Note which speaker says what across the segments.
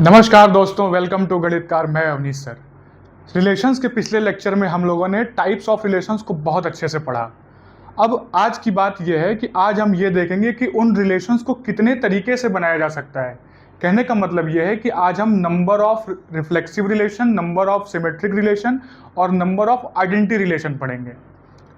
Speaker 1: नमस्कार दोस्तों, welcome to गणितकार। मैं अवनीश सर। रिलेशंस के पिछले लेक्चर में हम लोगों ने टाइप्स ऑफ रिलेशंस को बहुत अच्छे से पढ़ा। अब आज की बात यह है कि आज हम ये देखेंगे कि उन रिलेशंस को कितने तरीके से बनाया जा सकता है। कहने का मतलब यह है कि आज हम number of reflexive relation, number of symmetric relation और नंबर ऑफ आइडेंटिटी रिलेशन पढ़ेंगे।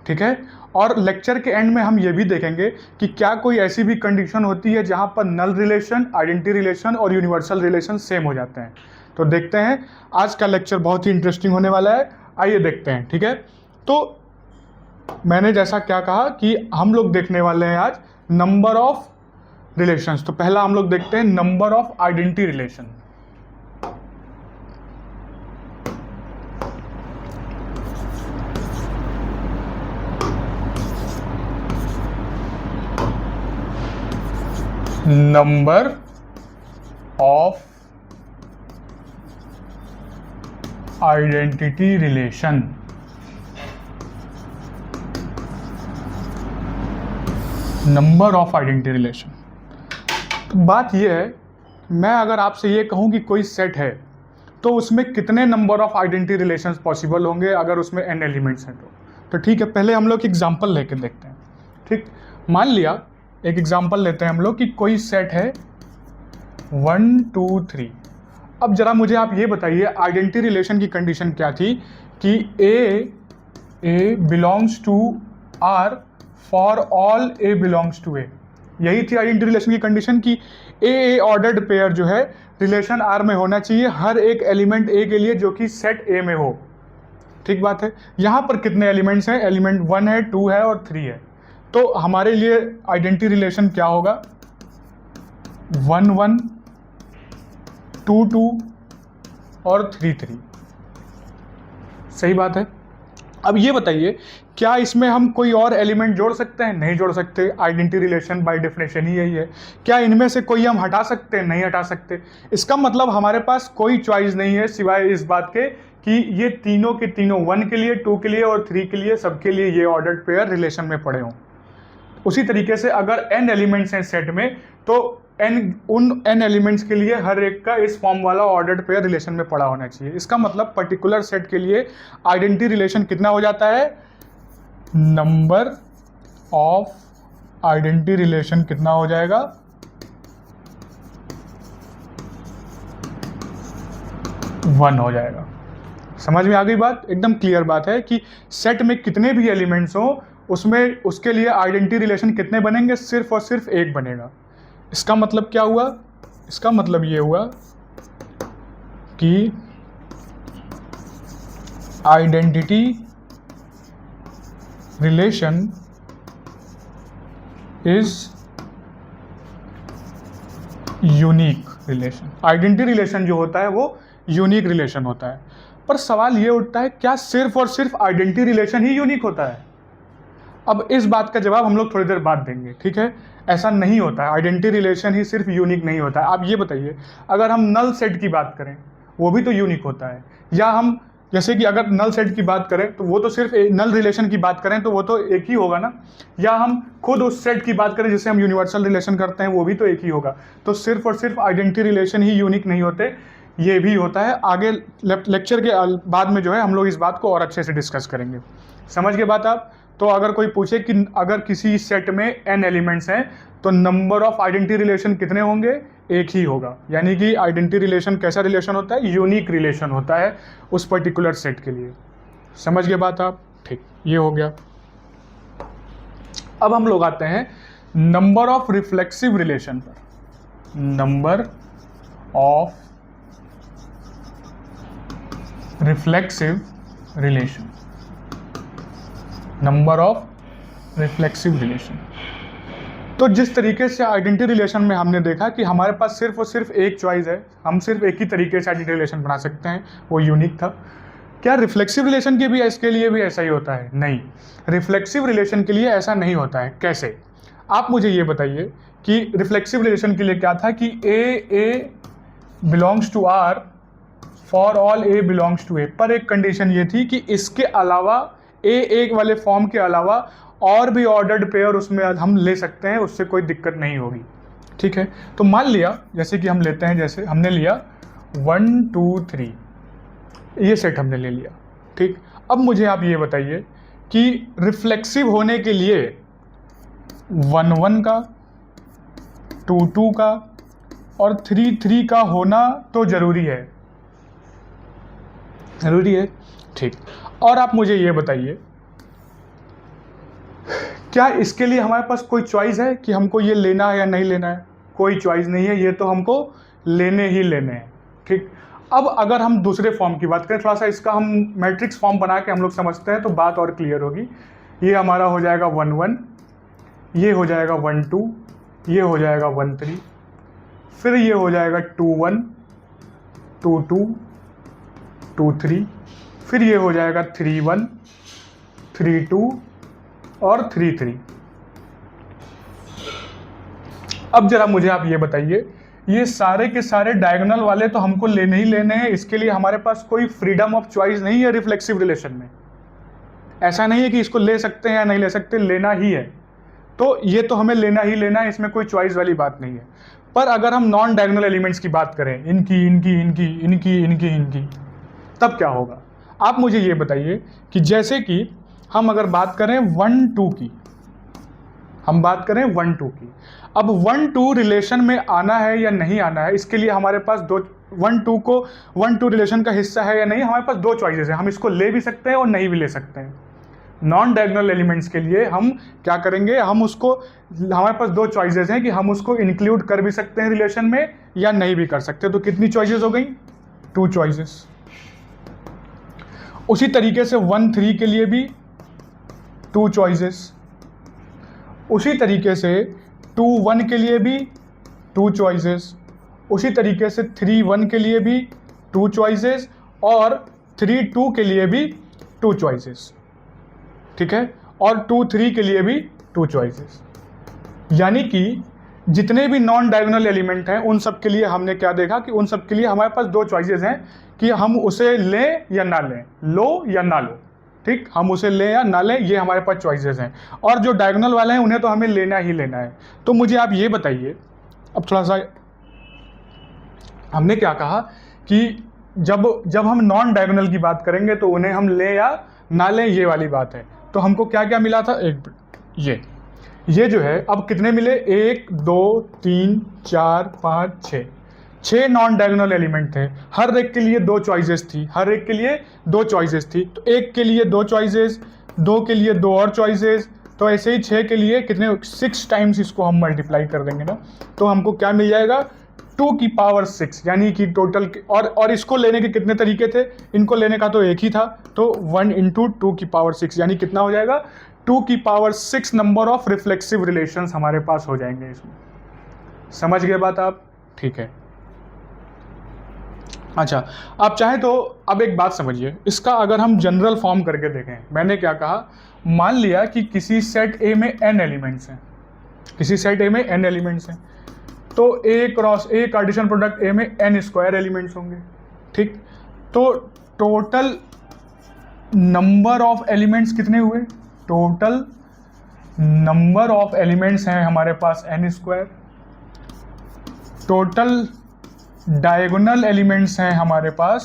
Speaker 1: ठीक है। और लेक्चर के एंड में हम ये भी देखेंगे कि क्या कोई ऐसी भी कंडीशन होती है जहां पर नल रिलेशन, आइडेंटिटी रिलेशन और यूनिवर्सल रिलेशन सेम हो जाते हैं। तो देखते हैं, आज का लेक्चर बहुत ही इंटरेस्टिंग होने वाला है। आइए देखते हैं। ठीक है। तो मैंने जैसा क्या कहा कि हम लोग देखने वाले हैं आज नंबर ऑफ रिलेशंस। तो पहला हम लोग देखते हैं number of identity relation. Number of identity relation. Number of identity relation. तो बात यह है, मैं अगर आपसे ये कहूं कि कोई सेट है तो उसमें कितने number of identity relations possible होंगे अगर उसमें n एलिमेंट्स हैं तो ठीक है, पहले हम लोग एग्जांपल लेके देखते हैं। ठीक, मान लिया एक एग्जांपल लेते हैं हम लोग कि कोई सेट है 1 2 3। अब जरा मुझे आप ये बताइए, आइडेंटिटी रिलेशन की कंडीशन क्या थी कि A belongs to R for all A belongs to A. यही थी आइडेंटिटी रिलेशन की कंडीशन कि ए ऑर्डर्ड पेयर जो है रिलेशन आर में होना चाहिए हर एक एलिमेंट ए के लिए जो कि सेट ए में हो। ठीक बात है। यहां पर कितने एलिमेंट्स हैं? एलिमेंट 1 है, 2 है और 3 है। तो हमारे लिए आइडेंटिटी रिलेशन क्या होगा? 1 1 2 2 और 3 3। सही बात है। अब ये बताइए, क्या इसमें हम कोई और एलिमेंट जोड़ सकते हैं? नहीं जोड़ सकते। आइडेंटिटी रिलेशन बाय डेफिनेशन ही यही है। क्या इनमें से कोई हम हटा सकते हैं? नहीं हटा सकते। इसका मतलब हमारे पास कोई चॉइस नहीं है सिवाय इस बात के कि ये तीनों के तीनों 1 के लिए, 2 के लिए और 3 के लिए, सबके लिए ये ऑर्डर्ड पेयर रिलेशन में पड़े हों। उसी तरीके से अगर n एलिमेंट्स हैं सेट में तो उन n एलिमेंट्स के लिए हर एक का इस फॉर्म वाला ऑर्डर्ड पेयर रिलेशन में पड़ा होना चाहिए। इसका मतलब पर्टिकुलर सेट के लिए आइडेंटिटी रिलेशन कितना हो जाता है? नंबर ऑफ आइडेंटिटी रिलेशन कितना हो जाएगा? 1 हो जाएगा। समझ में आ गई बात? एकदम क्लियर बात है कि सेट में कितने भी एलिमेंट्स हो उसमें उसके लिए आइडेंटिटी रिलेशन कितने बनेंगे? सिर्फ और सिर्फ एक बनेगा। इसका मतलब क्या हुआ? इसका मतलब ये हुआ कि identity relation is unique relation. Identity relation जो होता है वो यूनिक रिलेशन होता है। पर सवाल ये उठता है, क्या सिर्फ और सिर्फ आइडेंटिटी रिलेशन ही यूनिक होता है? अब इस बात का जवाब हम लोग थोड़ी देर बाद देंगे। ठीक है। ऐसा नहीं होता है। आइडेंटिटी रिलेशन ही सिर्फ यूनिक नहीं होता है। आप ये बताइए, अगर हम नल सेट की बात करें वो भी तो यूनिक होता है। या हम जैसे कि अगर नल सेट की बात करें तो वो तो सिर्फ नल रिलेशन की बात करें तो वो तो एक ही होगा ना। या हम खुद उस सेट की बात करें जिसे हम यूनिवर्सल रिलेशन करते हैं, वो भी तो एक ही होगा। तो सिर्फ और सिर्फ आइडेंटिटी रिलेशन ही यूनिक नहीं होते, ये भी होता है। आगे लेक्चर के बाद में जो है हम लोग इस बात को और अच्छे से डिस्कस करेंगे। समझ के बात आप? तो अगर कोई पूछे कि अगर किसी सेट में n एलिमेंट्स हैं तो नंबर ऑफ आइडेंटिटी रिलेशन कितने होंगे? एक ही होगा। यानी कि आइडेंटिटी रिलेशन कैसा रिलेशन होता है? यूनिक रिलेशन होता है उस पर्टिकुलर सेट के लिए। समझ गए बात आप? ठीक, ये हो गया। अब हम लोग आते हैं नंबर ऑफ रिफ्लेक्सिव रिलेशन पर। Number of reflexive relation. Number of reflexive relation. तो जिस तरीके से आइडेंटिटी रिलेशन में हमने देखा कि हमारे पास सिर्फ और सिर्फ एक चॉइस है, हम सिर्फ एक ही तरीके से आइडेंटिटी रिलेशन बना सकते हैं, वो यूनिक था। क्या रिफ्लेक्सिव रिलेशन के भी इसके लिए भी ऐसा ही होता है? नहीं, रिफ्लेक्सिव रिलेशन के लिए ऐसा नहीं होता है। कैसे? आप मुझे ये बताइए कि रिफ्लेक्सिव रिलेशन के लिए क्या था कि A belongs to R for all A belongs to A, पर एक कंडीशन ये थी कि इसके अलावा ए वाले फॉर्म के अलावा और भी ऑर्डर्ड पेयर उसमें हम ले सकते हैं, उससे कोई दिक्कत नहीं होगी। ठीक है। तो मान लिया, जैसे कि हम लेते हैं, जैसे हमने लिया 1 2 3, ये सेट हमने ले लिया। ठीक, अब मुझे आप ये बताइए कि रिफ्लेक्सिव होने के लिए 1 1 का, 2 2 का और 3 3 का होना तो ज़रूरी है, ज़रूरी है। ठीक, और आप मुझे ये बताइए क्या इसके लिए हमारे पास कोई चॉइस है कि हमको ये लेना है या नहीं लेना है? कोई चॉइस नहीं है, ये तो हमको लेने ही लेने हैं। ठीक, अब अगर हम दूसरे फॉर्म की बात करें, थोड़ा सा इसका हम मैट्रिक्स फॉर्म बना के हम लोग समझते हैं तो बात और क्लियर होगी। ये हमारा हो जाएगा 1 1, ये हो जाएगा 1 2, ये हो जाएगा 1 3, फिर ये हो जाएगा 2 1, 2 2, 2 3, फिर ये हो जाएगा 3 1, 3 2 और 3 3। अब जरा मुझे आप ये बताइए, ये सारे के सारे डायगोनल वाले तो हमको लेने ही लेने हैं, इसके लिए हमारे पास कोई फ्रीडम ऑफ चॉइस नहीं है रिफ्लेक्सिव रिलेशन में। ऐसा नहीं है कि इसको ले सकते हैं या नहीं ले सकते, लेना ही है। तो ये तो हमें लेना ही लेना है, इसमें कोई चॉइस वाली बात नहीं है। पर अगर हम नॉन डायगोनल एलिमेंट्स की बात करें, इनकी इनकी इनकी इनकी इनकी इनकी, तब क्या होगा? आप मुझे ये बताइए कि जैसे कि हम अगर बात करें 1 2 की, हम बात करें 1 2 की, अब 1 2 रिलेशन में आना है या नहीं आना है, इसके लिए हमारे पास 1 2 रिलेशन का हिस्सा है या नहीं, हमारे पास दो चॉइसेस हैं। हम इसको ले भी सकते हैं और नहीं भी ले सकते हैं। नॉन डायगोनल एलिमेंट्स के लिए हम क्या करेंगे, हम उसको, हमारे पास दो चॉइसेस हैं कि हम उसको इंक्लूड कर भी सकते हैं रिलेशन में या नहीं भी कर सकते। तो कितनी चॉइसेस हो गई? 2 चॉइसेस। उसी तरीके से 1 3 के लिए भी 2 चॉइसेस, उसी तरीके से 2 1 के लिए भी 2 चॉइसेस, उसी तरीके से 3 1 के लिए भी 2 चॉइसेस और 3 2 के लिए भी 2 चॉइसेस। ठीक है, और 2 3 के लिए भी 2 चॉइसेस। यानी कि जितने भी नॉन डायगोनल एलिमेंट हैं उन सब के लिए हमने क्या देखा कि उन सब के लिए हमारे पास दो चॉइसेस हैं कि हम उसे लें या ना लें, लो या ना लो। ठीक, हम उसे लें या ना लें, ये हमारे पास चॉइसेस हैं। और जो डायगोनल वाले हैं उन्हें तो हमें लेना ही लेना है। तो मुझे आप ये बताइए, अब थोड़ा सा हमने क्या कहा कि जब हम नॉन डायगोनल की बात करेंगे तो उन्हें हम लें या ना लें, ये वाली बात है। तो हमको क्या क्या मिला था? ये जो है, अब कितने मिले? 1 2 3 4 5 6, 6 नॉन डायगोनल एलिमेंट थे। हर एक के लिए 2 चॉइसेस थी, हर एक के लिए 2 चॉइसेस थी। तो एक के लिए 2 चॉइसेस, 2 के लिए 2 और चॉइसेस, तो ऐसे ही 6 के लिए कितने? 6 टाइम्स इसको हम मल्टीप्लाई कर देंगे ना, तो हमको क्या मिल जाएगा? 2 की पावर 6, यानी कि टोटल। और इसको लेने के कितने तरीके थे? इनको लेने का तो एक ही था, तो 1 × 2 की पावर 6, यानी कितना हो जाएगा? 2 की power 6 number of reflexive relations हमारे पास हो जाएंगे इसमें। समझ गए बात आप? ठीक है। अच्छा, आप चाहें तो अब एक बात समझिए, इसका अगर हम जनरल फॉर्म करके देखें, मैंने क्या कहा, मान लिया कि किसी सेट ए में n एलिमेंट्स हैं, किसी सेट ए में n एलिमेंट्स हैं, तो A cross A Cartesian product A में n स्क्वायर एलिमेंट्स होंगे। ठीक, तो टोटल नंबर ऑफ एलिमेंट्स कितने हुए? टोटल नंबर ऑफ एलिमेंट्स हैं हमारे पास n square. Total diagonal elements हैं हमारे पास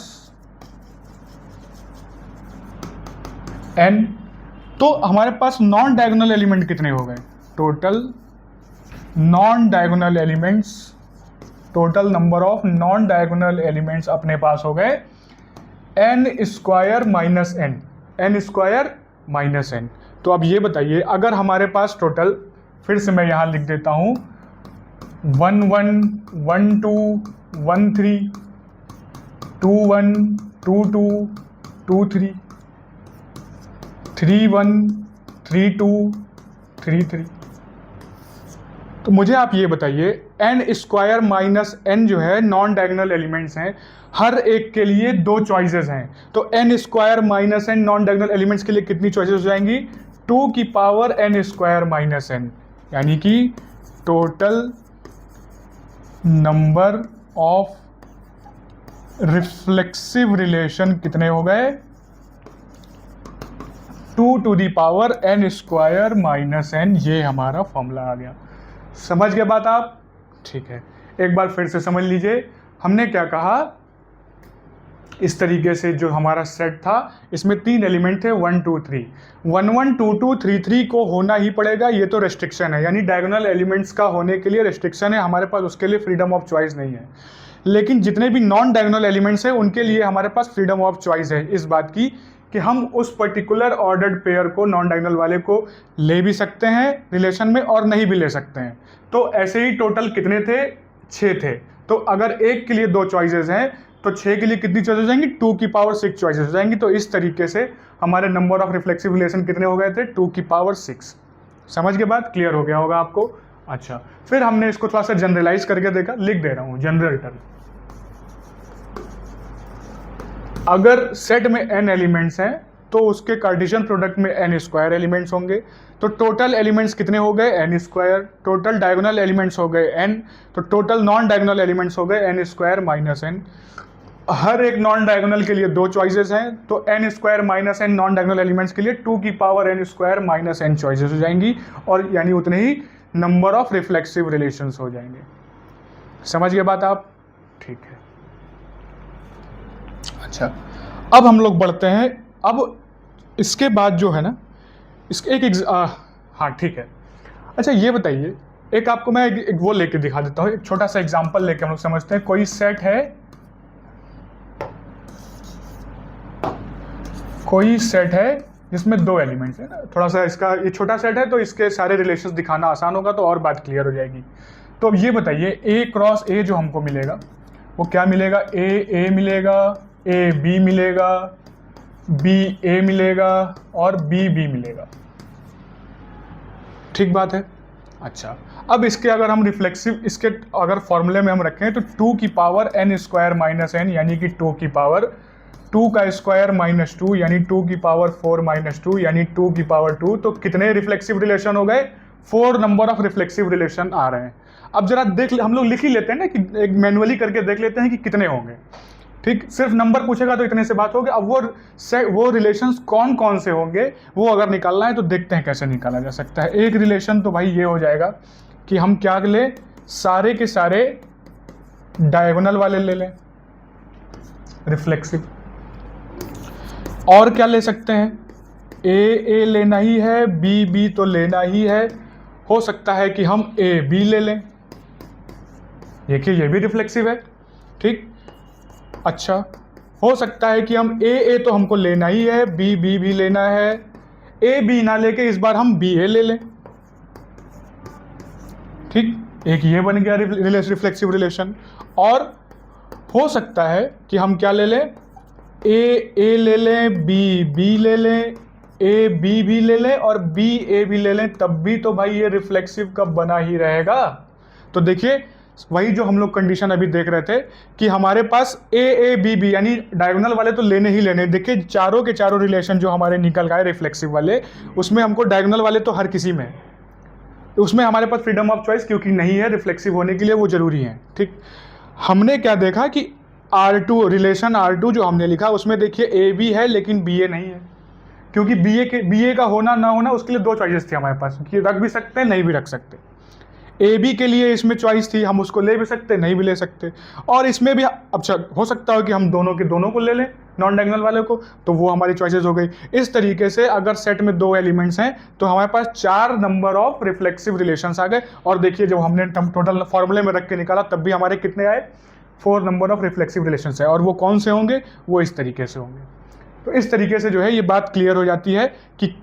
Speaker 1: n। तो हमारे पास नॉन डायगोनल एलिमेंट कितने हो गए? Total non diagonal elements, total number of non diagonal elements अपने पास हो गए n square minus n, n square minus n। तो अब ये बताइए, अगर हमारे पास टोटल, फिर से मैं यहां लिख देता हूं, 1 1 1 2 1 3 2 1 2 2 2 3 3 1 3 2 3 3। तो मुझे आप ये बताइए, n स्क्वायर माइनस n जो है नॉन डायगोनल एलिमेंट्स हैं, हर एक के लिए 2 चॉइसेस हैं। तो n square minus n non diagonal elements के लिए कितनी चॉइसेस हो जाएंगी? 2 की power n square minus n, यानी कि total number of reflexive relation कितने हो गए? 2 to the power n square minus n। ये हमारा फॉर्मूला आ गया। समझ गए बात आप? ठीक है, एक बार फिर से समझ लीजिए। हमने क्या कहा इस तरीके से जो हमारा सेट था इसमें 3 एलिमेंट थे 1 2 3, 1 1 2 2 3 3 को होना ही पड़ेगा, ये तो रेस्ट्रिक्शन है, यानी डायगोनल एलिमेंट्स का होने के लिए रेस्ट्रिक्शन है हमारे पास, उसके लिए फ्रीडम ऑफ चॉइस नहीं है। लेकिन जितने भी नॉन डायगोनल एलिमेंट्स हैं उनके लिए हमारे पास फ्रीडम ऑफ चॉइस है इस बात की कि हम उस पर्टिकुलर ऑर्डर्ड पेयर को, नॉन डायगोनल वाले को ले भी सकते हैं रिलेशन में और नहीं भी ले सकते हैं। तो ऐसे ही टोटल कितने थे, 6 थे। तो अगर एक के लिए 2 चॉइसेस हैं तो 6 के लिए कितनी चॉइसेस हो जाएंगी, 2 की पावर 6 चॉइसेस हो जाएंगी। तो इस तरीके से हमारे नंबर ऑफ रिफ्लेक्सिव रिलेशन कितने हो गए थे, 2 की पावर 6। समझ के बाद क्लियर हो गया होगा आपको। अच्छा, फिर हमने इसको थोड़ा सा जनरलाइज करके देखा, लिख दे रहा हूं जनरल टर्म। अगर सेट में n एलिमेंट्स हैं तो उसके कार्टेशियन प्रोडक्ट में n स्क्वायर एलिमेंट्स होंगे। तो टोटल एलिमेंट्स कितने हो गए, n square. Total diagonal elements हो गए n, तो टोटल नॉन डायगोनल एलिमेंट्स हो गए n स्क्वायर माइनस n। हर एक नॉन डायगोनल के लिए 2 चॉइसेस हैं, तो n square minus n non diagonal elements के लिए 2 की power n square minus n choices हो जाएंगी, और यानी उतने ही नंबर ऑफ रिफ्लेक्सिव रिलेशंस हो जाएंगे। समझ गए बात आप, ठीक है। अच्छा, अब हम लोग बढ़ते हैं। अब इसके बाद जो है ना, इसके हाँ ठीक है। अच्छा ये बताइए, एक आपको मैं एक वो लेके दिखा देता हूँ, एक छोटा सा एग्जांपल लेके हम लोग समझते हैं। कोई सेट है, जिसमें 2 एलिमेंट्स है ना, थोड़ा सा इसका ये छोटा सेट है तो इसके सारे रिलेशंस दिखाना आसान होगा, तो और बात क्लियर हो जाएगी। तो अब ये बताइए, ए क्रॉस ए जो हमको मिलेगा वो क्या मिलेगा, ए मिलेगा, ए बी मिलेगा, बी ए मिलेगा और बी बी मिलेगा। ठीक बात है। अच्छा, अब इसके अगर हम रिफ्लेक्सिव, इसके अगर फॉर्मूले में हम रखें तो 2 की power n square minus n, यानी कि 2 की पावर 2 का स्क्वायर माइनस 2, यानी 2 की पावर 4 माइनस 2, यानी 2 की पावर 2। तो कितने रिफ्लेक्सिव रिलेशन हो गए, 4 नंबर ऑफ रिफ्लेक्सिव रिलेशन आ रहे हैं। अब जरा हम लोग लिख ही लेते हैं ना, कि एक मैनुअली करके देख लेते हैं कि कितने होंगे। ठीक, सिर्फ नंबर पूछेगा तो इतने से बात होगी। अब वो रिलेशंस कौन कौन से होंगे वो अगर निकालना है तो देखते हैं कैसे निकाला जा सकता है। एक रिलेशन तो भाई ये हो जाएगा कि हम क्या ले, सारे के सारे डायगोनल वाले ले लें रिफ्लेक्सिव। और क्या ले सकते हैं, ए लेना ही है, बी तो लेना ही है। हो सकता है कि हम ए बी ले लें, देखिए ये भी रिफ्लेक्सिव है। ठीक, अच्छा, हो सकता है कि हम ए तो हमको लेना ही है, बी भी लेना है। ए बी ना लेके इस बार हम बी ए ले लें। ठीक, एक ये बन गया रिफ्लेक्सिव रिलेशन। और हो सकता है कि हम क्या ले लें, ए ले लें, बी ले लें, ए बी भी ले लें और बी ए भी ले लें, तब भी तो भाई ये रिफ्लेक्सिव का बना ही रहेगा। तो देखिए वही जो हम लोग कंडीशन अभी देख रहे थे कि हमारे पास ए बी यानी डायगोनल वाले तो लेने ही लेने। देखिए चारों के चारों रिलेशन जो हमारे निकल गए रिफ्लेक्सिव वाले, उसमें हमको डायगोनल वाले तो हर किसी में, उसमें हमारे पास फ्रीडम ऑफ चॉइस क्योंकि नहीं है, रिफ्लेक्सिव होने के लिए वो जरूरी है। ठीक, हमने क्या देखा कि R2 रिलेशन R2 जो हमने लिखा उसमें देखिए ए बी है लेकिन बी ए नहीं है, क्योंकि बी ए का होना ना होना उसके लिए 2 चॉइसेस थे हमारे पास कि रख भी सकते हैं, नहीं भी रख सकते। ए बी के लिए इसमें चॉइस थी, हम उसको ले भी सकते, नहीं भी ले सकते। और इसमें भी अच्छा हो सकता है कि हम दोनों को ले लें, नॉन डायगोनल वाले को, तो वो हमारी चॉइसेस हो गई। इस तरीके से अगर सेट में 2 एलिमेंट्स हैं तो हमारे पास 4 नंबर ऑफ रिफ्लेक्सिव रिलेशंस आ गए। और देखिए जब हमने टोटल फॉर्मूले में रख के निकाला तब भी हमारे कितने आए, 4 नंबर ऑफ रिफ्लेक्सिव रिलेशंस है। और वो कौन से होंगे, वो इस तरीके से होंगे। तो इस तरीके से जो है ये बात क्लियर हो जाती है कि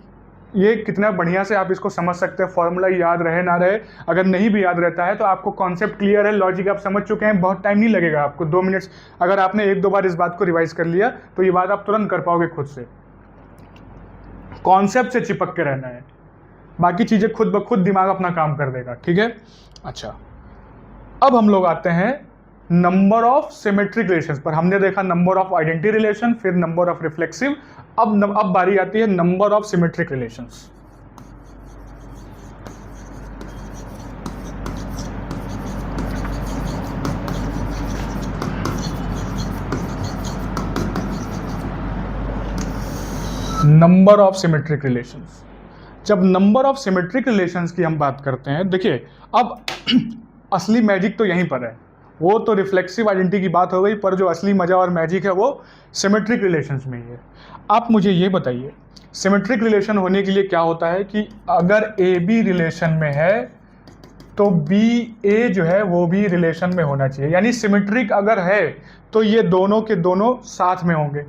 Speaker 1: ये कितना बढ़िया से आप इसको समझ सकते हैं, फॉर्मूला याद रहे ना रहे। अगर नहीं भी याद रहता है तो आपको कॉन्सेप्ट क्लियर है, लॉजिक आप समझ चुके हैं, बहुत टाइम नहीं लगेगा आपको, 2 मिनट्स। अगर आपने 1-2 बार इस बात को रिवाइज कर लिया तो ये बात आप तुरंत कर पाओगे खुद से। कॉन्सेप्ट से चिपक के रहना है, बाकी चीजें खुद ब खुद दिमाग अपना काम कर देगा। ठीक है। अच्छा, अब हम लोग आते हैं नंबर ऑफ सिमेट्रिक रिलेशंस पर। हमने देखा नंबर ऑफ आइडेंटिटी रिलेशन, फिर नंबर ऑफ रिफ्लेक्सिव। अब बारी आती है number of symmetric relations. Number of symmetric relations, जब नंबर ऑफ सिमेट्रिक रिलेशंस की हम बात करते हैं, देखिए अब असली मैजिक तो यहीं पर है। वो तो रिफ्लेक्सिव आइडेंटिटी की बात हो गई, पर जो असली मज़ा और मैजिक है वो सिमेट्रिक रिलेशंस में ही है। आप मुझे ये बताइए, सिमेट्रिक रिलेशन होने के लिए क्या होता है कि अगर ए बी रिलेशन में है तो बी ए जो है वो भी रिलेशन में होना चाहिए, यानी सिमेट्रिक अगर है तो ये दोनों के दोनों साथ में होंगे।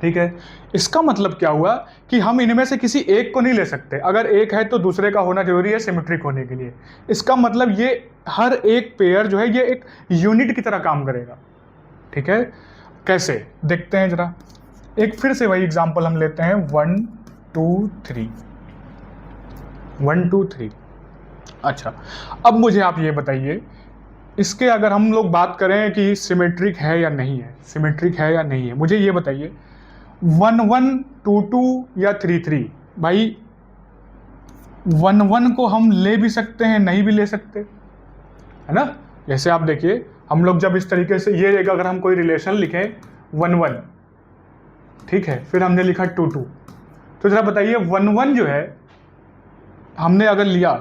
Speaker 1: ठीक है, इसका मतलब क्या हुआ कि हम इनमें से किसी एक को नहीं ले सकते, अगर एक है तो दूसरे का होना जरूरी है सिमेट्रिक होने के लिए। इसका मतलब ये हर एक पेयर जो है ये एक यूनिट की तरह काम करेगा। ठीक है, कैसे देखते हैं जरा, एक फिर से वही एग्जांपल हम लेते हैं 1 2 3 1 2 3। अच्छा, अब मुझे आप ये बताइए, इसके अगर हम लोग बात करें कि सिमेट्रिक है या नहीं है, सिमेट्रिक है या नहीं है, मुझे ये बताइए 1 1 2 2 या 3 3। भाई 1 1 को हम ले भी सकते हैं, नहीं भी ले सकते, है ना। जैसे आप देखिए, हम लोग जब इस तरीके से ये अगर हम कोई रिलेशन लिखें 1 1, ठीक है, फिर हमने लिखा 2 2, तो जरा बताइए 1 1 जो है हमने अगर लिया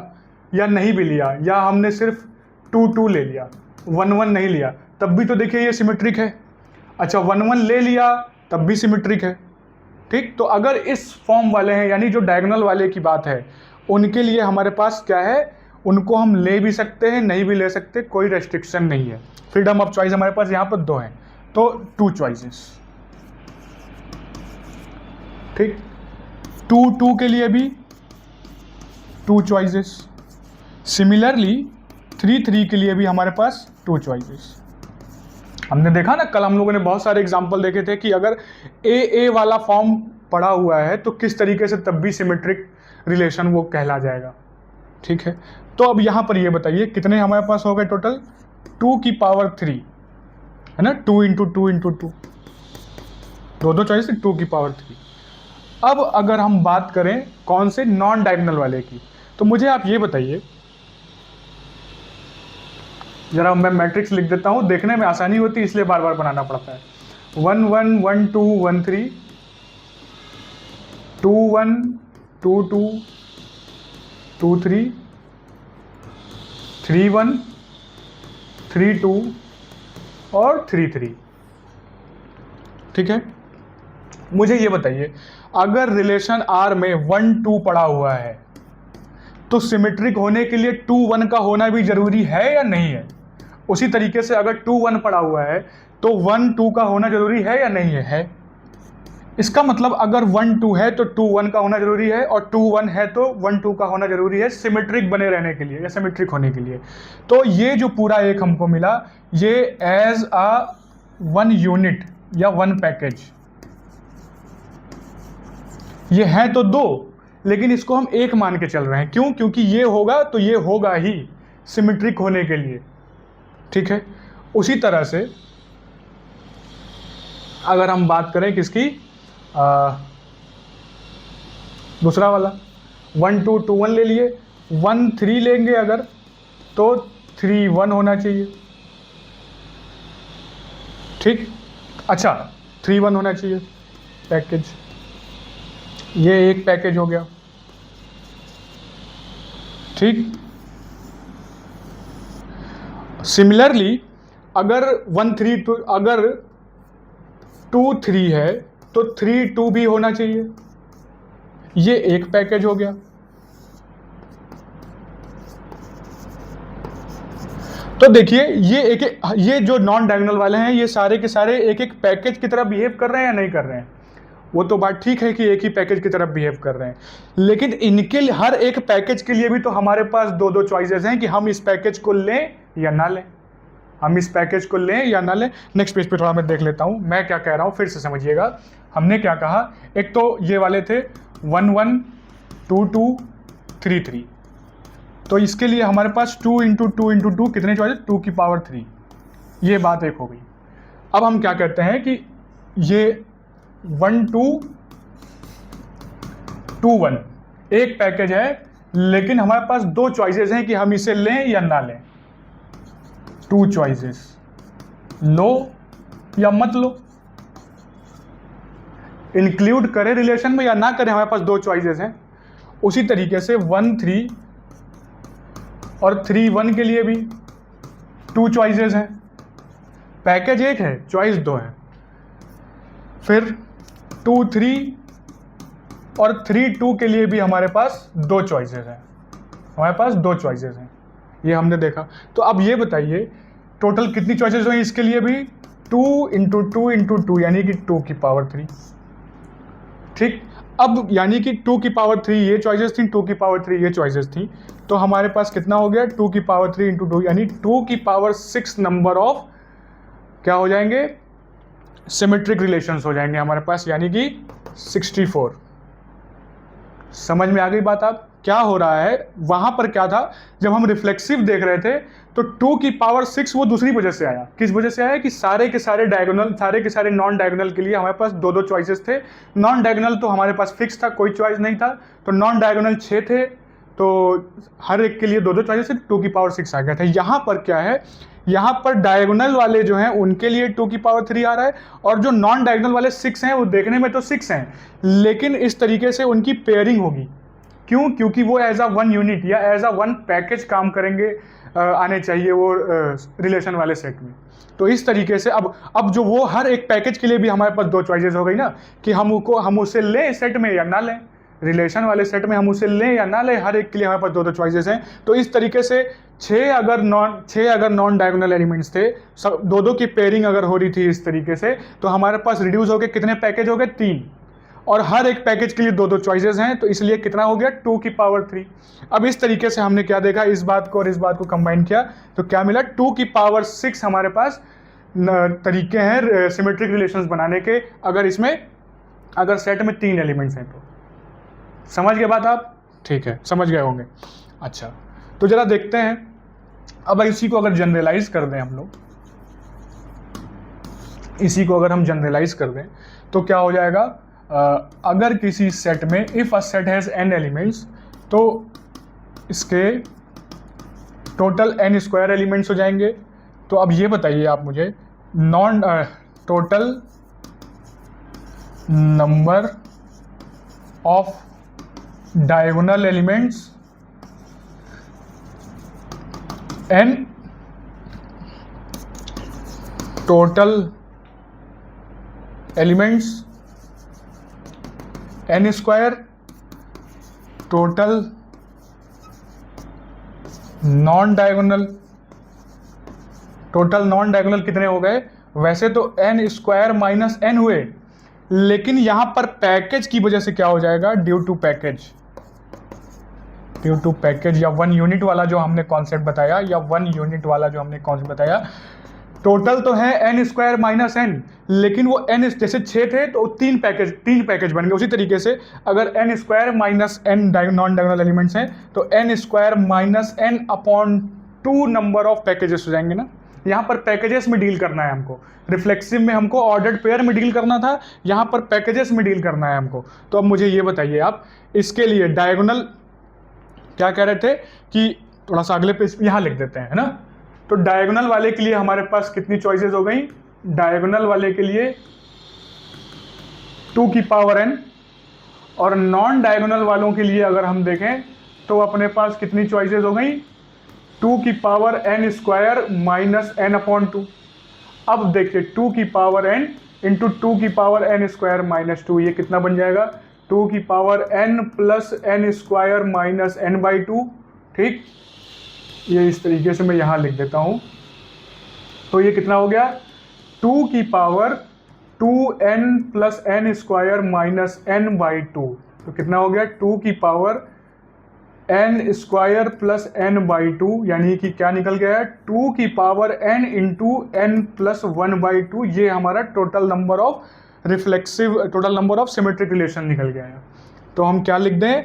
Speaker 1: या नहीं भी लिया, या हमने सिर्फ 2 2 ले लिया, 1 1 नहीं लिया, तब भी तो देखिए ये सिमेट्रिक है। अच्छा, 1 1 ले लिया तब भी सिमेट्रिक है। ठीक, तो अगर इस फॉर्म वाले हैं, यानी जो डायगोनल वाले की बात है, उनके लिए हमारे पास क्या है, उनको हम ले भी सकते हैं, नहीं भी ले सकते, कोई रेस्ट्रिक्शन नहीं है। फ्रीडम ऑफ चॉइस हमारे पास यहाँ पर 2 हैं, तो 2 चॉइसेस। ठीक, 2 2 के लिए भी 2 चॉइसेस। सिमिलरली 3 3 के लिए भी हमारे पास 2 चॉइसेस। हमने देखा ना, कल हम लोगों ने बहुत सारे एग्जाम्पल देखे थे कि अगर ए वाला फॉर्म पड़ा हुआ है तो किस तरीके से तब भी सिमेट्रिक रिलेशन वो कहला जाएगा। ठीक है, तो अब यहाँ पर ये बताइए कितने हमारे पास हो गए टोटल, 2 की पावर 3, है ना, 2 इंटू 2 इंटू 2, दो चॉइस 2 की पावर 3। अब अगर हम बात करें कौन से, नॉन डायगोनल वाले की, तो मुझे आप ये बताइए, जरा मैं मैट्रिक्स लिख देता हूँ, देखने में आसानी होती है इसलिए बार बार बनाना पड़ता है। 1 1 1 2 1 3, 2 1 2 2 2 3, 3 1 3 2 और 3 3। ठीक है, मुझे ये बताइए, अगर रिलेशन R में 1 2 पड़ा हुआ है तो सिमेट्रिक होने के लिए 2 1 का होना भी जरूरी है या नहीं है। उसी तरीके से अगर 2 1 पड़ा हुआ है तो 1 2 का होना जरूरी है या नहीं है। इसका मतलब अगर 1 2 है तो 2 1 का होना जरूरी है, और 2 1 है तो 1 2 का होना जरूरी है, सिमेट्रिक बने रहने के लिए या सिमेट्रिक होने के लिए। तो ये जो पूरा एक हमको मिला, ये एज अ 1 यूनिट या 1 पैकेज, ये है तो 2, लेकिन इसको हम एक मान के चल रहे हैं। क्यों? क्योंकि ये होगा तो ये होगा ही सिमेट्रिक होने के लिए। ठीक है, उसी तरह से अगर हम बात करें किसकी, दूसरा वाला 1 2 2 1 ले लिए, 1 3 लेंगे अगर तो 3 1 होना चाहिए। ठीक, अच्छा 3 1 होना चाहिए पैकेज, ये एक पैकेज हो गया। ठीक, सिमिलरली अगर 1 3 2, अगर 2 3 है तो 3 2 भी होना चाहिए, ये एक पैकेज हो गया। तो देखिए ये जो नॉन डायगोनल वाले हैं, ये सारे के सारे एक एक पैकेज की तरह बिहेव कर रहे हैं या नहीं कर रहे हैं। वो तो बात ठीक है कि एक ही पैकेज की तरफ बिहेव कर रहे हैं, लेकिन इनके हर एक पैकेज के लिए भी तो हमारे पास 2 चॉइसेस हैं कि हम इस पैकेज को लें या ना लें, हम इस पैकेज को लें या ना लें। नेक्स्ट पेज पे थोड़ा मैं देख लेता हूं मैं क्या कह रहा हूं, फिर से समझिएगा। हमने क्या कहा, एक तो ये वाले थे 1 1 2 2 3 3, तो इसके लिए हमारे पास 2 इंटू 2 इंटू 2 कितने चॉइस, 2 की पावर 3, ये बात एक हो गई। अब हम क्या कहते हैं कि ये 1 2 2 1 एक पैकेज है, लेकिन हमारे पास 2 चॉइसेस हैं कि हम इसे लें या ना लें। 2 चॉइसेस, लो या मत लो, इंक्लूड करें रिलेशन में या ना करें, हमारे पास 2 चॉइसेस हैं। उसी तरीके से 1 3 और 3 1 के लिए भी 2 चॉइसेस हैं, पैकेज 1 है, चॉइस 2 है। फिर 2 3 और 3 2 के लिए भी हमारे पास 2 चॉइसेस हैं, हमारे पास 2 चॉइसेस हैं, ये हमने देखा। तो अब ये बताइए टोटल कितनी चॉइसेस हुई इसके लिए भी, 2 × 2 × 2 यानी कि 2 की पावर 3। ठीक, अब यानी कि 2 की पावर 3 ये चॉइसेस थी, 2 की पावर 3 ये चॉइसेस थी, तो हमारे पास कितना हो गया, 2 की पावर 3 × 2 यानी 2 की पावर 6 नंबर ऑफ क्या हो जाएंगे, सिमेट्रिक रिलेशंस हो जाएंगे हमारे पास, यानी कि 64। समझ में आ गई बात? आप क्या हो रहा है वहां पर, क्या था जब हम रिफ्लेक्सिव देख रहे थे तो 2 की पावर 6 वो दूसरी वजह से आया। किस वजह से आया कि सारे के सारे डायगोनल, सारे के सारे नॉन डायगोनल के लिए हमारे पास 2 चॉइसेस थे। नॉन डायगोनल तो हमारे पास फिक्स था, कोई चॉइस नहीं था, तो नॉन डायगोनल 6 थे, तो हर एक के लिए 2 चॉइसेस थे, 2 की पावर 6 आ गया था। यहाँ पर क्या है, यहाँ पर डायगोनल वाले जो हैं उनके लिए 2 की पावर 3 आ रहा है, और जो नॉन डायगोनल वाले 6 हैं वो देखने में तो 6 हैं, लेकिन इस तरीके से उनकी पेयरिंग होगी। क्यों? क्योंकि वो एज अ 1 यूनिट या एज अ 1 पैकेज काम करेंगे, आने चाहिए वो रिलेशन वाले सेट में। तो इस तरीके से अब जो वो हर एक पैकेज के लिए भी हमारे पास 2 चॉइसेस हो गई ना, कि हम उसे लें सेट में या ना लें, रिलेशन वाले सेट में हम उसे लें या ना लें, हर एक के लिए हमारे पास 2 चॉइसेस हैं। तो इस तरीके से 6 अगर नॉन डायगोनल एलिमेंट्स थे, सब 2 की पेयरिंग अगर हो रही थी इस तरीके से, तो हमारे पास रिड्यूस हो गए कितने पैकेज हो गए, 3, और हर एक पैकेज के लिए 2 चॉइसेस हैं, तो इसलिए कितना हो गया, 2 की पावर 3। अब इस तरीके से हमने क्या देखा, इस बात को और इस बात को कंबाइन किया तो क्या मिला, 2 की पावर 6 हमारे पास तरीके हैं सिमेट्रिक रिलेशंस बनाने के, अगर सेट में 3 एलिमेंट्स हैं तो। समझ गए बात आप? ठीक है, समझ गए होंगे। अच्छा, तो जरा देखते हैं, अब इसी को अगर जनरलाइज कर दें हम लोग, इसी को अगर हम जनरलाइज कर दें तो क्या हो जाएगा, अगर किसी सेट में if a set has n elements, तो इसके टोटल n² एलिमेंट्स हो जाएंगे। तो अब ये बताइए आप मुझे, total number of diagonal elements n, total elements n², total non diagonal कितने हो गए? वैसे तो n² माइनस n हुए, लेकिन यहां पर पैकेज की वजह से क्या हो जाएगा, ड्यू टू पैकेज या 1 यूनिट वाला जो हमने कॉन्सेप्ट बताया, टोटल तो है n² माइनस n, लेकिन वो n जैसे 6 थे तो 3 पैकेज बन गए। उसी तरीके से अगर n² minus n non diagonal elements हैं तो n² minus n upon 2 number of packages हो जाएंगे ना। यहाँ पर पैकेजेस में डील करना है हमको, रिफ्लेक्सिव में हमको ऑर्डर्ड पेयर में डील करना था, यहाँ पर पैकेजेस में डील करना है हमको। तो अब मुझे ये बताइए आप, इसके लिए डायगोनल क्या कह रहे थे कि थोड़ा सा अगले पेज यहाँ लिख देते हैं, है ना। तो डायगोनल वाले के लिए हमारे पास कितनी चॉइसेस हो गई, डायगोनल वाले के लिए 2 की पावर n, और नॉन डायगोनल वालों के लिए अगर हम देखें तो अपने पास कितनी चॉइसेस हो गई, 2 की power n² minus n upon 2। अब देखिए 2 की पावर n इंटू 2 की पावर n² माइनस 2, ये कितना बन जाएगा, 2 की power n plus n² minus n/2। ठीक, ये इस तरीके से मैं यहाँ लिख देता हूँ। तो ये कितना हो गया, 2 की power 2n plus n² minus n/2। तो कितना हो गया, 2 की पावर n² प्लस n/2, यानी कि क्या निकल गया है, 2 की power n into n plus 1/2। ये हमारा total number of symmetric relation निकल गया है। तो हम क्या लिख दें,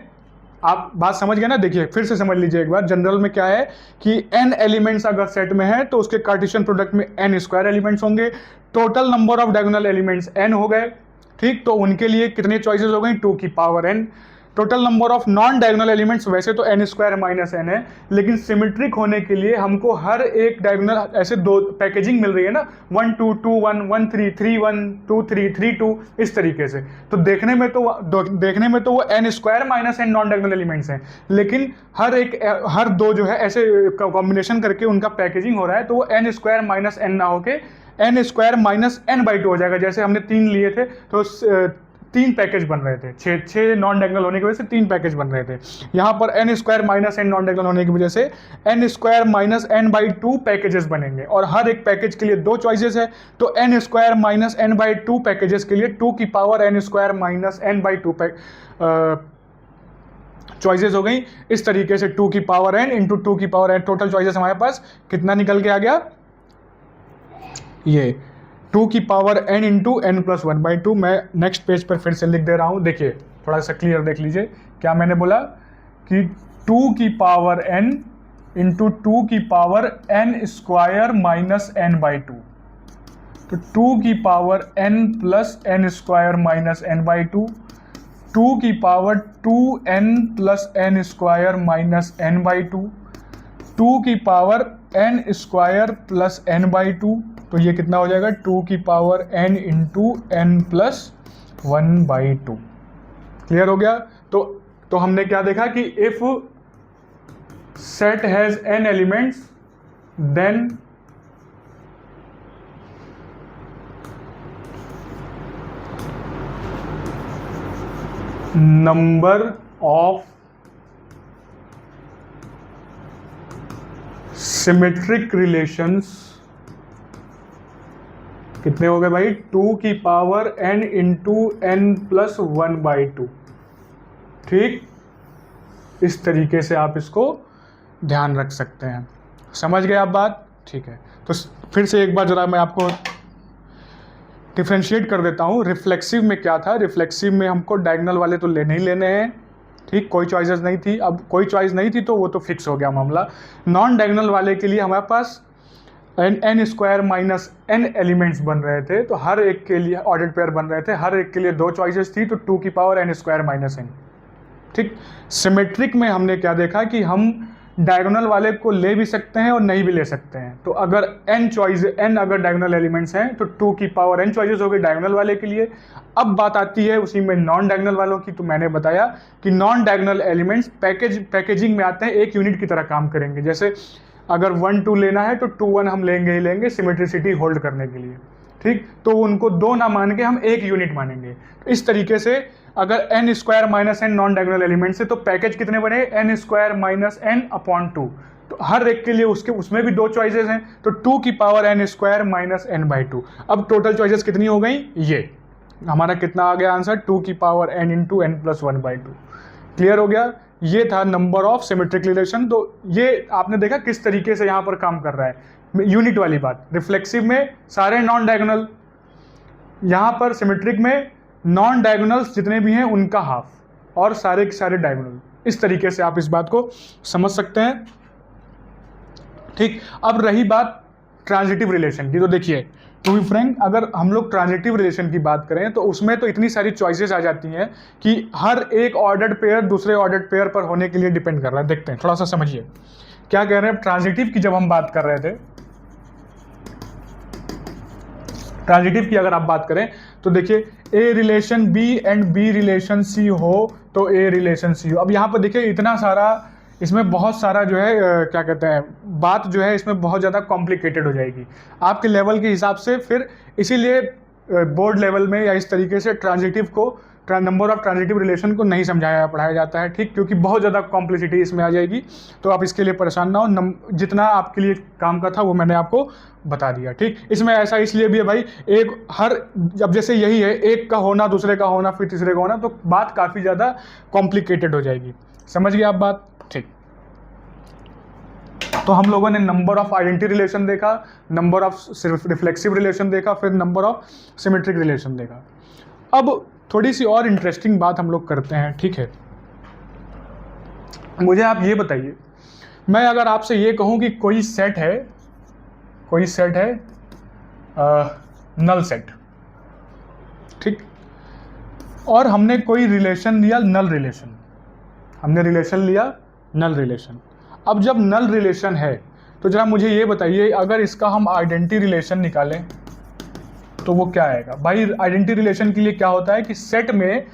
Speaker 1: आप बात समझ गए ना। देखिए फिर से समझ लीजिए एक बार, जनरल में क्या है कि n एलिमेंट्स अगर सेट में है तो उसके कार्टेशियन प्रोडक्ट में n² एलिमेंट्स होंगे, total number of diagonal elements n हो गए। ठीक, तो उनके लिए कितने चॉइसेस हो गई, 2 की power n। Total number of non diagonal elements वैसे तो n स्क्वायर माइनस n है, लेकिन सिमेट्रिक होने के लिए हमको हर एक डायगोनल ऐसे दो पैकेजिंग मिल रही है ना, 1 2 2 1 1 3 3 1 2 3 3 2 इस तरीके से। तो देखने में तो वो n square minus n non diagonal elements हैं, लेकिन हर दो जो है ऐसे कॉम्बिनेशन करके उनका पैकेजिंग हो रहा है, तो वो n स्क्वायर माइनस n ना होके n स्क्वायर माइनस n/2 हो जाएगा। जैसे हमने 3 लिए थे तो 3 पैकेज बन रहे थे, 6 नॉन डायगोनल होने की वजह से 3 पैकेज बन रहे थे। यहाँ पर n square minus n non diagonal होने की वजह से n square minus n/2 packages बनेंगे, और हर एक पैकेज के लिए 2 चॉइसेस है, तो n square minus n/2 packages के लिए 2 की power n square minus n/2 choices हो गई। इस तरीके से 2 की पावर n इंटू 2 की पावर n, टोटल चॉइसेस हमारे पास कितना निकल के आ गया, ये 2 की power n into n plus 1/2। मैं नेक्स्ट पेज पर फिर से लिख दे रहा हूँ, देखिए थोड़ा सा क्लियर देख लीजिए क्या मैंने बोला कि 2 की पावर n इंटू 2 की power n square minus n/2, तो 2 की power n plus n square minus n/2, 2 की power 2n plus n square minus n/2, 2 की power n square plus n/2, तो ये कितना हो जाएगा 2 की power n into n plus 1/2। Clear हो गया। तो हमने क्या देखा कि if set has n elements then number of symmetric relations कितने हो गए भाई, 2 की power n into n plus 1/2। ठीक, इस तरीके से आप इसको ध्यान रख सकते हैं। समझ गए आप बात? ठीक है, तो फिर से एक बार जरा मैं आपको डिफ्रेंशिएट कर देता हूँ। रिफ्लेक्सिव में क्या था, रिफ्लेक्सिव में हमको डायगोनल वाले तो लेने ही लेने हैं, ठीक, कोई चॉइसेस नहीं थी। अब कोई चॉइस नहीं थी तो वो तो फिक्स हो गया मामला। नॉन डायगोनल वाले के लिए हमारे पास n square minus n elements बन रहे थे, तो हर एक के लिए ऑर्डर्ड पेयर बन रहे थे, हर एक के लिए 2 चॉइसेस थी, तो 2 की power n square minus n। ठीक, सिमेट्रिक में हमने क्या देखा कि हम डायगोनल वाले को ले भी सकते हैं और नहीं भी ले सकते हैं। तो अगर n अगर डायगोनल एलिमेंट्स हैं तो 2 की पावर n चॉइसेस हो गई डायगोनल वाले के लिए। अब बात आती है उसी में नॉन डायगोनल वालों की, तो मैंने बताया कि नॉन डायगोनल एलिमेंट्स पैकेजिंग में आते हैं, एक यूनिट की तरह काम करेंगे। जैसे अगर 1 2 लेना है तो 2 1 हम लेंगे ही लेंगे सिमेट्रिसिटी होल्ड करने के लिए। ठीक, तो उनको 2 ना मान के हम एक यूनिट मानेंगे। तो इस तरीके से अगर n square minus n non diagonal elements है तो पैकेज कितने बने, n square minus n upon 2। तो हर एक के लिए उसमें भी 2 चॉइसेस हैं, तो 2 की power n square minus n/2। अब टोटल चॉइसेस कितनी हो गई, ये हमारा कितना आ गया आंसर, 2 की power n into n plus 1/2। Clear हो गया। ये था नंबर ऑफ सिमेट्रिक रिलेशन। तो ये आपने देखा किस तरीके से यहाँ पर काम कर रहा है, यूनिट वाली बात। रिफ्लेक्सिव में सारे नॉन डायगोनल, यहाँ पर सिमेट्रिक में नॉन डायगोनल्स जितने भी हैं उनका हाफ, और सारे के सारे डायगोनल। इस तरीके से आप इस बात को समझ सकते हैं। ठीक, अब रही बात ट्रांजिटिव रिलेशन की, तो देखिए टू बी फ्रैंक, अगर हम लोग ट्रांजिटिव रिलेशन की बात करें तो उसमें तो इतनी सारी चॉइसेस आ जाती हैं कि हर एक ऑर्डर्ड पेयर दूसरे ऑर्डर्ड पेयर पर होने के लिए डिपेंड कर रहा है। देखते हैं, थोड़ा सा समझिए क्या कह रहे हैं। ट्रांजिटिव की जब हम बात कर रहे थे, ट्रांजिटिव की अगर आप बात करें तो देखिए A relation B and B relation C हो तो ए रिलेशन सी हो। अब यहाँ पर देखिए इतना सारा, इसमें बहुत सारा जो है क्या कहते हैं, बात जो है इसमें बहुत ज़्यादा कॉम्प्लिकेटेड हो जाएगी आपके लेवल के हिसाब से। फिर इसीलिए बोर्ड लेवल में या इस तरीके से ट्रांजिटिव को, नंबर ऑफ ट्रांजिटिव रिलेशन को नहीं समझाया पढ़ाया जाता है। ठीक, क्योंकि बहुत ज़्यादा कॉम्प्लिसिटी इसमें आ जाएगी, तो आप इसके लिए परेशान ना हो। जितना आपके लिए काम का था वो मैंने आपको बता दिया। ठीक, इसमें ऐसा इसलिए भी है भाई, अब जैसे यही है, एक का होना दूसरे का होना फिर तीसरे का होना, तो बात काफ़ी ज़्यादा कॉम्प्लिकेटेड हो जाएगी। समझ गए आप बात? ठीक, तो हम लोगों ने नंबर ऑफ आइडेंटिटी रिलेशन देखा, नंबर ऑफ रिफ्लेक्सिव रिलेशन देखा, फिर नंबर ऑफ सिमेट्रिक रिलेशन देखा। अब थोड़ी सी और इंटरेस्टिंग बात हम लोग करते हैं। ठीक है, मुझे आप ये बताइए, मैं अगर आपसे ये कहूँ कि कोई सेट है नल सेट, ठीक, और हमने कोई रिलेशन लिया नल रिलेशन, हमने रिलेशन लिया नल रिलेशन। अब जब नल रिलेशन है तो जरा मुझे ये बताइए, अगर इसका हम आइडेंटिटी रिलेशन निकालें तो वो क्या आएगा? भाई आइडेंटिटी रिलेशन के लिए क्या होता है कि सेट में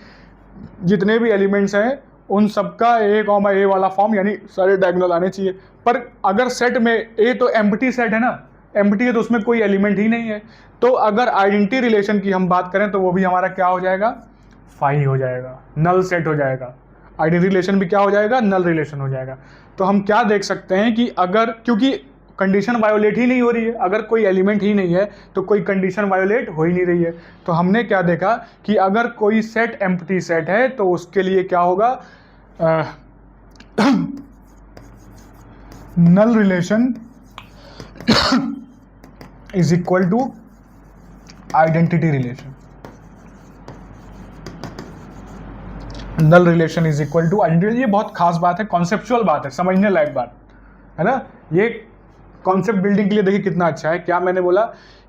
Speaker 1: जितने भी एलिमेंट्स हैं उन सबका ए कॉमा ए वाला फॉर्म, यानी सारे डायगोनल आने चाहिए। पर अगर सेट में ए तो एम्प्टी सेट है ना, एम्प्टी है तो उसमें कोई एलिमेंट ही नहीं है, तो अगर आइडेंटिटी रिलेशन की हम बात करें तो वो भी हमारा क्या हो जाएगा? फाई हो जाएगा, नल सेट हो जाएगा। आइडेंटिटी रिलेशन भी क्या हो जाएगा? नल रिलेशन हो जाएगा। तो हम क्या देख सकते हैं कि अगर, क्योंकि कंडीशन वायोलेट ही नहीं हो रही है, अगर कोई एलिमेंट ही नहीं है तो कोई कंडीशन वायोलेट हो ही नहीं रही है, तो हमने क्या देखा कि अगर कोई सेट एम्प्टी सेट है तो उसके लिए क्या होगा? Null relation is equal to identity relation. Null relation is equal to identity. ये बहुत खास बात है, कॉन्सेप्चुअल बात है, समझने लायक बात है ना। ये कॉन्सेप्ट बिल्डिंग के लिए देखिए कितना अच्छा है। क्या मैंने बोला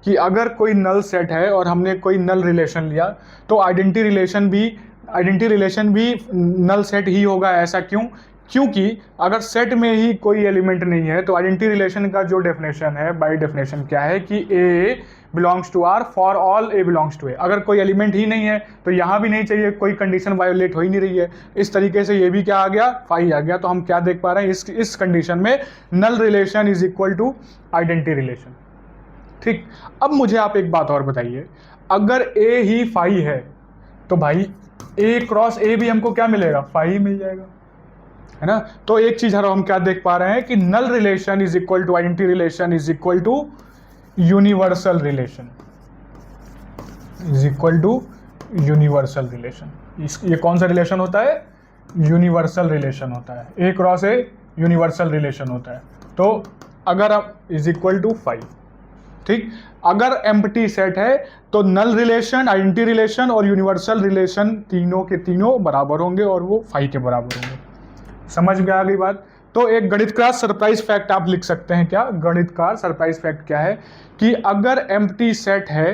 Speaker 1: कि अगर कोई नल सेट है और हमने कोई नल रिलेशन लिया तो आइडेंटिटी रिलेशन भी नल सेट ही होगा। ऐसा क्यों? क्योंकि अगर सेट में ही कोई एलिमेंट नहीं है तो आइडेंटिटी रिलेशन का जो डेफिनेशन है, बाय डेफिनेशन क्या है कि A belongs to R for all A belongs to A. अगर कोई एलिमेंट ही नहीं है तो यहाँ भी नहीं चाहिए, कोई कंडीशन वायोलेट हो ही नहीं रही है। इस तरीके से ये भी क्या आ गया? फाई आ गया। तो हम क्या देख पा रहे हैं इस कंडीशन में? Null relation is equal to identity relation. ठीक। अब मुझे आप एक बात और बताइए, अगर ए ही फाई है तो भाई ए क्रॉस ए भी हमको क्या मिलेगा? फाई मिल जाएगा, है ना। तो एक चीज हम क्या देख पा रहे हैं कि null relation is equal to identity relation is equal to universal relation, is equal to universal relation. ये कौन सा रिलेशन होता है? यूनिवर्सल रिलेशन होता है। ए क्रॉस ए यूनिवर्सल रिलेशन होता है। तो अगर आप इज इक्वल टू फाइव, ठीक। अगर एम्प्टी सेट है तो नल रिलेशन, आइडेंटिटी रिलेशन और यूनिवर्सल रिलेशन तीनों के तीनों बराबर होंगे और वो फाइव के बराबर होंगे। समझ में आ गई बात? तो एक गणितकार सरप्राइज फैक्ट आप लिख सकते हैं। क्या गणितकार सरप्राइज फैक्ट क्या है कि अगर एम्प्टी सेट है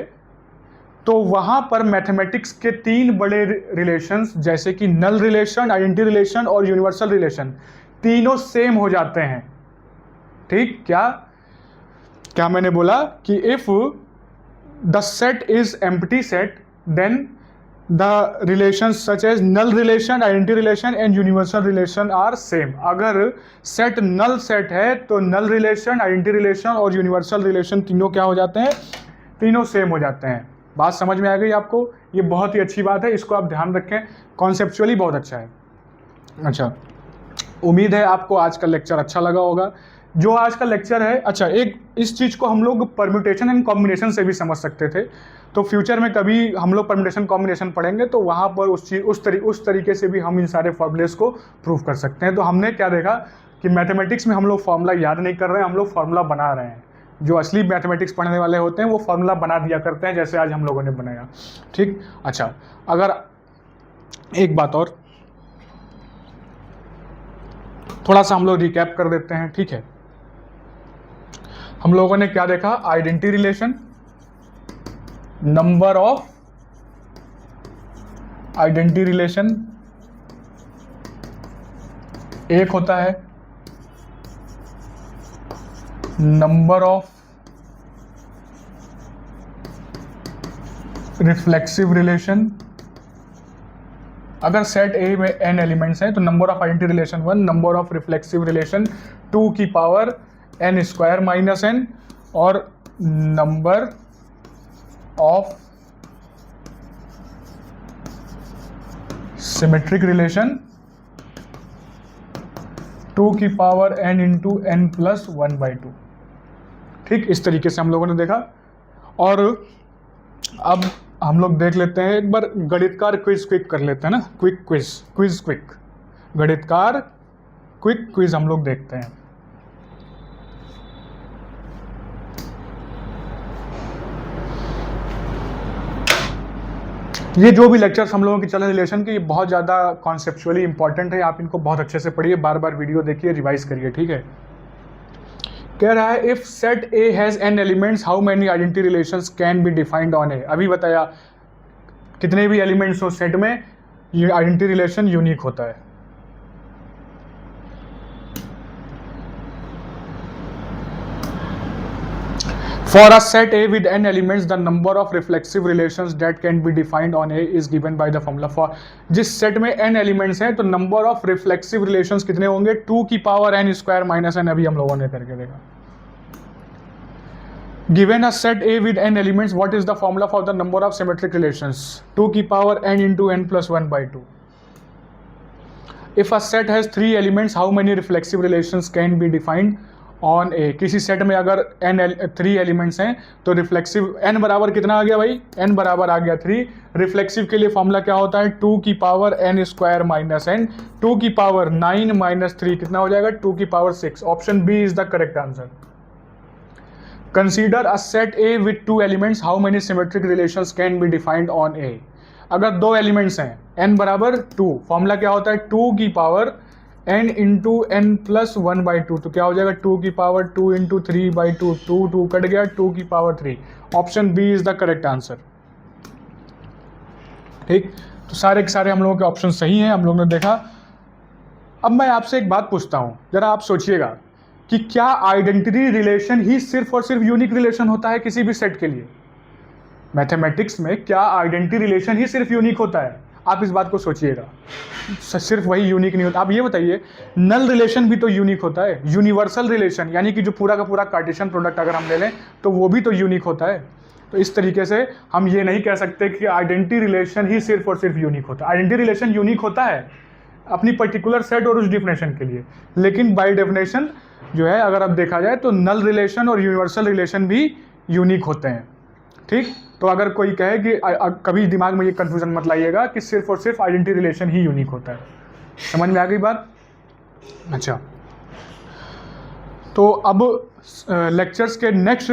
Speaker 1: तो वहां पर मैथमेटिक्स के तीन बड़े रिलेशंस जैसे कि नल रिलेशन, आइडेंटिटी रिलेशन और यूनिवर्सल रिलेशन तीनों सेम हो जाते हैं। ठीक। क्या मैंने बोला कि if the set is empty set then the relations such as null relation, identity relation and universal relation are same। अगर सेट नल सेट है तो नल रिलेशन, आइडेंटिटी रिलेशन और यूनिवर्सल रिलेशन तीनों क्या हो जाते हैं? तीनों सेम हो जाते हैं। बात समझ में आ गई आपको? ये बहुत ही अच्छी बात है, इसको आप ध्यान रखें, कॉन्सेप्चुअली बहुत अच्छा है। अच्छा, उम्मीद है आपको आज का लेक्चर अच्छा लगा होगा। जो आज का लेक्चर है, अच्छा एक इस चीज़ को हम लोग परम्यूटेशन एंड कॉम्बिनेशन से भी समझ सकते थे, तो फ्यूचर में कभी हम लोग परम्यूटेशन कॉम्बिनेशन पढ़ेंगे तो वहाँ पर उस तरीके से भी हम इन सारे फॉर्मूलेस को प्रूव कर सकते हैं। तो हमने क्या देखा कि मैथमेटिक्स में हम लोग फार्मूला याद नहीं कर रहे हैं, हम लोग फार्मूला बना रहे हैं। जो असली मैथमेटिक्स पढ़ने वाले होते हैं वो फार्मूला बना दिया करते हैं, जैसे आज हम लोगों ने बनाया। ठीक। अच्छा, अगर एक बात और थोड़ा सा हम लोग रिकैप कर देते हैं। ठीक है, हम लोगों ने क्या देखा? Identity relation, number of identity relation एक होता है, नंबर ऑफ रिफ्लेक्सिव रिलेशन। अगर सेट ए में n एलिमेंट्स हैं तो number of identity relation 1, number of reflexive relation 2 की power n square minus n, और नंबर ऑफ सिमेट्रिक रिलेशन 2 की power n into n plus 1/2। ठीक, इस तरीके से हम लोगों ने देखा। और अब हम लोग देख लेते हैं, एक बार गणितकार क्विज क्विक कर लेते हैं ना, क्विक गणितकार क्विक क्विज हम लोग देखते हैं। ये जो भी लेक्चर्स हम लोगों की चल रहे रिलेशन के, ये बहुत ज़्यादा कॉन्सेप्चुअली इंपॉर्टेंट है। आप इनको बहुत अच्छे से पढ़िए, बार बार वीडियो देखिए, रिवाइज करिए। ठीक है, कह रहा है if set A has n elements how many identity relations can be defined on A. अभी बताया कितने भी एलिमेंट्स हो सेट में ये आइडेंटिटी रिलेशन यूनिक होता है। For a set A with n elements the number of reflexive relations that can be defined on A is given by the formula for. जिस सेट में n एलिमेंट्स हैं तो number of reflexive relations कितने होंगे, 2 की power n square minus n, अभी हम लोगों ने करके देखा। Given a set A with n elements, what is the formula for the number of symmetric relations? 2 की power n into n plus 1 by 2. If a set has 3 elements, how many reflexive relations can be defined on A? किसी set में अगर n 3 elements हैं तो reflexive n बराबर कितना आ गया भाई, n बराबर आ गया 3। रिफ्लेक्सिव के लिए फॉर्मूला क्या होता है, 2 की power n square minus n, 2 की पावर 9 माइनस 3 कितना हो जाएगा, 2 की power 6। Option B is the correct answer. Consider a set A with 2 elements. How many symmetric relations can be defined on A? अगर 2 एलिमेंट्स हैं, n बराबर 2, formula क्या होता है, 2 की power n into n plus 1 by 2, तो क्या हो जाएगा 2 की पावर 2 इंटू 3 बाई 2, 2 कट गया, 2 की power 3। Option B is the correct answer. ठीक, तो सारे के सारे हम लोगों के ऑप्शन सही हैं, हम लोगों ने देखा। अब मैं आपसे एक बात पूछता हूं, जरा आप सोचिएगा कि क्या आइडेंटिटी रिलेशन ही सिर्फ और सिर्फ यूनिक रिलेशन होता है किसी भी सेट के लिए? मैथमेटिक्स में क्या आइडेंटिटी रिलेशन ही सिर्फ यूनिक होता है? आप इस बात को सोचिएगा, सिर्फ वही यूनिक नहीं होता। आप ये बताइए, नल रिलेशन भी तो यूनिक होता है, यूनिवर्सल रिलेशन यानी कि जो पूरा का पूरा कार्टेशियन प्रोडक्ट अगर हम ले लें तो वो भी तो यूनिक होता है। तो इस तरीके से हम ये नहीं कह सकते कि आइडेंटिटी रिलेशन ही सिर्फ और सिर्फ यूनिक होता है। आइडेंटिटी रिलेशन यूनिक होता है अपनी पर्टिकुलर सेट और उस डिफिनेशन के लिए, लेकिन बाय डेफिनेशन जो है अगर अब देखा जाए तो नल रिलेशन और यूनिवर्सल रिलेशन भी यूनिक होते हैं। ठीक, तो अगर कोई कहे कि कभी दिमाग में ये कंफ्यूजन मत लाइएगा कि सिर्फ और सिर्फ आइडेंटिटी रिलेशन ही यूनिक होता है। समझ में आ गई बात? अच्छा, तो अब लेक्चर्स के नेक्स्ट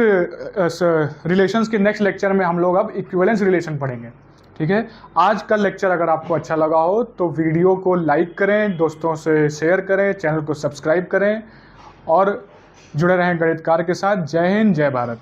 Speaker 1: रिलेशंस के नेक्स्ट लेक्चर में हम लोग अब इक्विवेलेंस रिलेशन पढ़ेंगे। ठीक है, आज का लेक्चर अगर आपको अच्छा लगा हो तो वीडियो को लाइक करें, दोस्तों से शेयर करें, चैनल को सब्सक्राइब करें और जुड़े रहें गणितकार के साथ। जय हिंद, जय भारत।